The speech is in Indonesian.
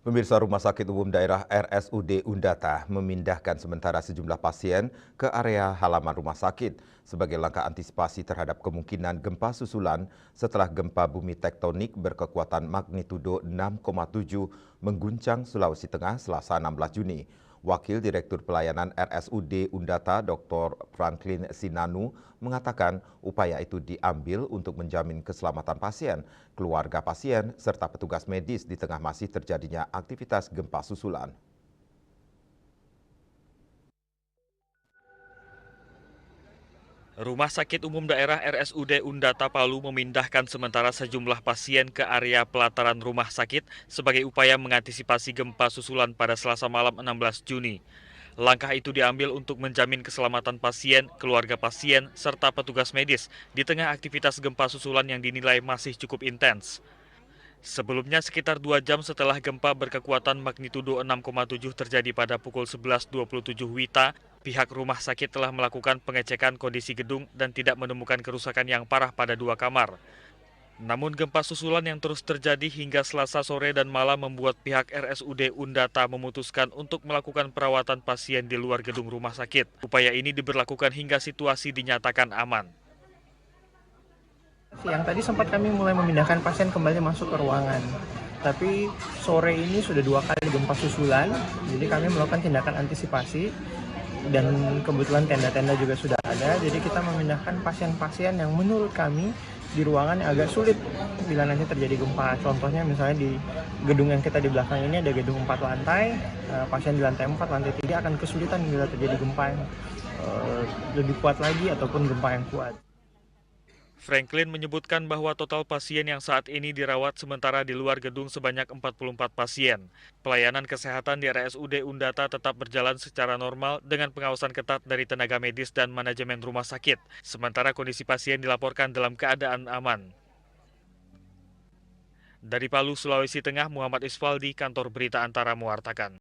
Pemirsa Rumah Sakit Umum Daerah RSUD Undata memindahkan sementara sejumlah pasien ke area halaman rumah sakit sebagai langkah antisipasi terhadap kemungkinan gempa susulan setelah gempa bumi tektonik berkekuatan magnitudo 6,7 mengguncang Sulawesi Tengah Selasa 16 Juni. Wakil Direktur Pelayanan RSUD Undata Dr. Franklin Sinanu mengatakan upaya itu diambil untuk menjamin keselamatan pasien, keluarga pasien, serta petugas medis di tengah masih terjadinya aktivitas gempa susulan. Rumah Sakit Umum Daerah RSUD Undata Palu memindahkan sementara sejumlah pasien ke area pelataran rumah sakit sebagai upaya mengantisipasi gempa susulan pada Selasa malam 16 Juni. Langkah itu diambil untuk menjamin keselamatan pasien, keluarga pasien, serta petugas medis di tengah aktivitas gempa susulan yang dinilai masih cukup intens. Sebelumnya sekitar 2 jam setelah gempa berkekuatan magnitudo 6,7 terjadi pada pukul 11.27 WITA, pihak rumah sakit telah melakukan pengecekan kondisi gedung dan tidak menemukan kerusakan yang parah pada 2 kamar. Namun gempa susulan yang terus terjadi hingga Selasa sore dan malam membuat pihak RSUD Undata memutuskan untuk melakukan perawatan pasien di luar gedung rumah sakit. Upaya ini diberlakukan hingga situasi dinyatakan aman. Siang tadi sempat kami mulai memindahkan pasien kembali masuk ke ruangan. Tapi sore ini sudah 2 kali gempa susulan, jadi kami melakukan tindakan antisipasi dan kebetulan tenda-tenda juga sudah ada. Jadi kita memindahkan pasien-pasien yang menurut kami di ruangan yang agak sulit bila nanti terjadi gempa. Contohnya misalnya di gedung yang kita di belakang ini ada gedung 4 lantai, pasien di lantai 4, lantai 3 akan kesulitan bila terjadi gempa yang lebih kuat lagi ataupun gempa yang kuat. Franklin menyebutkan bahwa total pasien yang saat ini dirawat sementara di luar gedung sebanyak 44 pasien. Pelayanan kesehatan di RSUD Undata tetap berjalan secara normal dengan pengawasan ketat dari tenaga medis dan manajemen rumah sakit. Sementara kondisi pasien dilaporkan dalam keadaan aman. Dari Palu, Sulawesi Tengah, Muhammad Isfaldi, Kantor Berita Antara mewartakan.